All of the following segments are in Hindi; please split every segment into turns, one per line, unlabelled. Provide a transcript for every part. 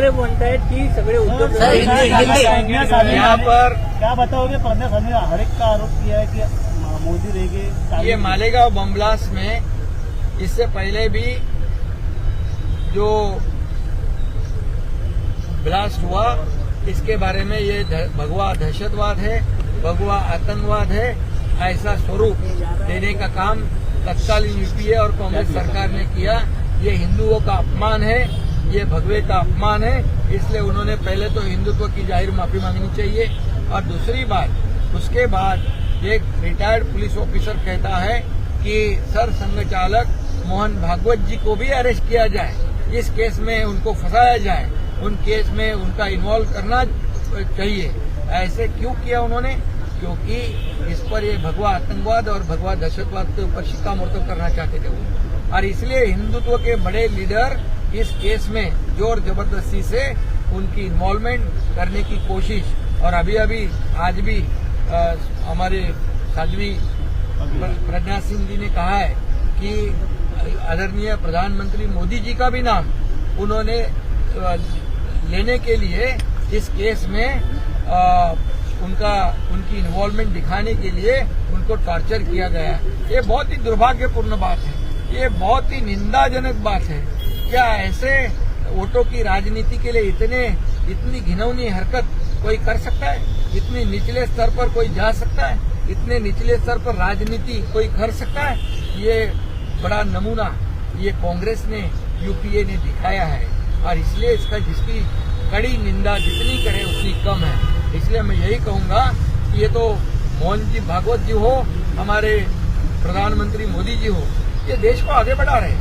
प्रकारे म्हणतायत की सगळे उद्धव
यहाँ पर
क्या बताओगे? प्रज्ञा साधु ने हर एक का आरोप किया है कि मोदी रहेंगे।
ये मालेगांव बम ब्लास्ट में इससे पहले भी जो ब्लास्ट हुआ इसके बारे में ये भगवा दहशतवाद है, भगवा आतंकवाद है, ऐसा स्वरूप देने का काम तत्कालीन यूपीए और कांग्रेस सरकार ने किया। ये हिंदुओं का अपमान है, ये भगवे का अपमान है। इसलिए उन्होंने पहले तो हिंदुत्व की जाहिर माफी मांगनी चाहिए और दूसरी बात उसके बाद एक रिटायर्ड पुलिस ऑफिसर कहता है कि सर संघ चालक मोहन भागवत जी को भी अरेस्ट किया जाए, इस केस में उनको फंसाया जाए, उन केस में उनका इन्वॉल्व करना चाहिए। ऐसे क्यों किया उन्होंने? क्योंकि इस पर ये भगवा आतंकवाद और भगवा दहशतवाद के ऊपर शिक्कामोर्तब करना चाहते थे वो, और इसलिए हिंदुत्व के बड़े लीडर इस केस में जोर जबरदस्ती से उनकी इन्वॉल्वमेंट करने की कोशिश। और अभी आज भी हमारे साध्वी प्रज्ञा सिंह जी ने कहा है कि आदरणीय प्रधानमंत्री मोदी जी का भी नाम उन्होंने लेने के लिए इस केस में उनकी इन्वॉल्वमेंट दिखाने के लिए उनको टॉर्चर किया गया है। ये बहुत ही दुर्भाग्यपूर्ण बात है, ये बहुत ही निंदाजनक बात है। क्या ऐसे वोटों की राजनीति के लिए इतनी घिनौनी हरकत कोई कर सकता है? इतनी निचले स्तर पर कोई जा सकता है? इतने निचले स्तर पर राजनीति कोई कर सकता है? ये बड़ा नमूना ये कांग्रेस ने, यूपीए ने दिखाया है और इसलिए इसका जिसकी कड़ी निंदा जितनी करे उतनी कम है। इसलिए मैं यही कहूंगा कि ये तो मोहन जी भागवत जी हो, हमारे प्रधानमंत्री मोदी जी हो, ये देश को आगे बढ़ा रहे,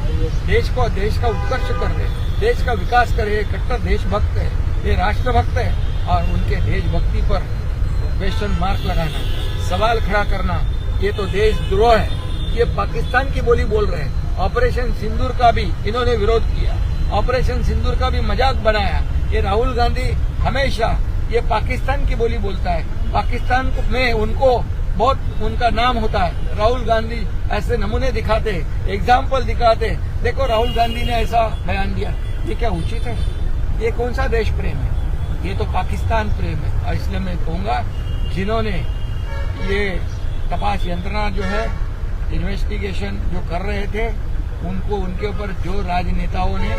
देश का उत्कर्ष कर रहे, देश का विकास कर रहे। कट्टर देशभक्त है, ये राष्ट्रभक्त है और उनके देशभक्ति पर क्वेश्चन मार्क लगाना, सवाल खड़ा करना, ये तो देशद्रोह है। ये पाकिस्तान की बोली बोल रहे हैं। ऑपरेशन सिंदूर का भी इन्होंने विरोध किया, ऑपरेशन सिंदूर का भी मजाक बनाया। ये राहुल गांधी हमेशा ये पाकिस्तान की बोली बोलता है, पाकिस्तान में उनको बहुत उनका नाम होता है। राहुल गांधी ऐसे नमूने दिखाते, एग्जाम्पल दिखाते, देखो राहुल गांधी ने ऐसा बयान दिया, ये क्या उचित है? ये कौन सा देश प्रेम है? ये तो पाकिस्तान प्रेम है। और इसलिए मैं कहूंगा जिन्होंने ये तपास यंत्रणा जो है इन्वेस्टिगेशन जो कर रहे थे उनको, उनके ऊपर जो राजनेताओं ने,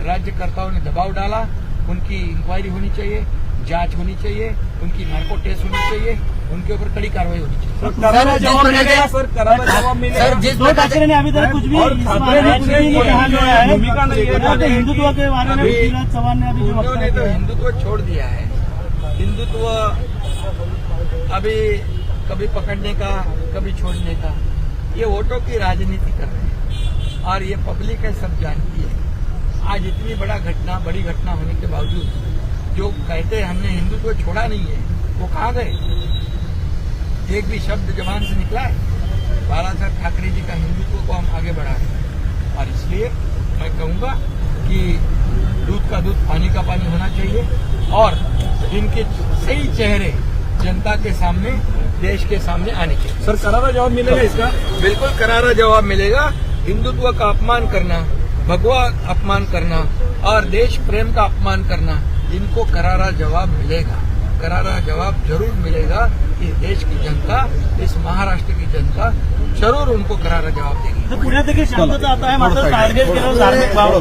राज्यकर्ताओं ने दबाव डाला, उनकी इंक्वायरी होनी चाहिए, जांच होनी चाहिए, उनकी नार्को टेस्ट होनी चाहिए, उनके ऊपर कड़ी कार्रवाई होनी चाहिए।
करारा जवाब मिलेगा सर, करारा जवाब मिलेगा। उद्धव ठाकरे ने अभी तक कुछ भी कहा गया है, भूमिका नहीं है हिंदुत्व के बारे में। शिवराज चौहान ने अभी
उन्होंने तो हिंदुत्व छोड़ दिया है। हिंदुत्व अभी कभी पकड़ने का, कभी छोड़ने का, ये वोटों की राजनीति कर रहे हैं और ये पब्लिक है, सब जानती है। आज इतनी बड़ी घटना होने के बावजूद जो कहते हैं हमने हिंदुत्व छोड़ा नहीं है, वो कहाँ गए? एक भी शब्द जबान से निकला है? बाला साहब ठाकरे जी का हिंदुत्व को हम आगे बढ़ा रहे हैं और इसलिए मैं कहूंगा कि दूध का दूध, पानी का पानी होना चाहिए और इनके सही चेहरे जनता के सामने, देश के सामने आने चाहिए।
सर करारा जवाब मिलेगा इसका?
बिल्कुल करारा जवाब मिलेगा। हिंदुत्व का अपमान करना, भगवा अपमान करना और देश प्रेम का अपमान करना, इनको करारा जवाब मिलेगा, करारा जवाब जरूर मिलेगा। इस देश की जनता, इस महाराष्ट्र की जनता जरूर उनको करारा जवाब देगी।
तो पुण्यात देखील शांतता आता है, मात्र टार्गेट केलं धार्मिक भाव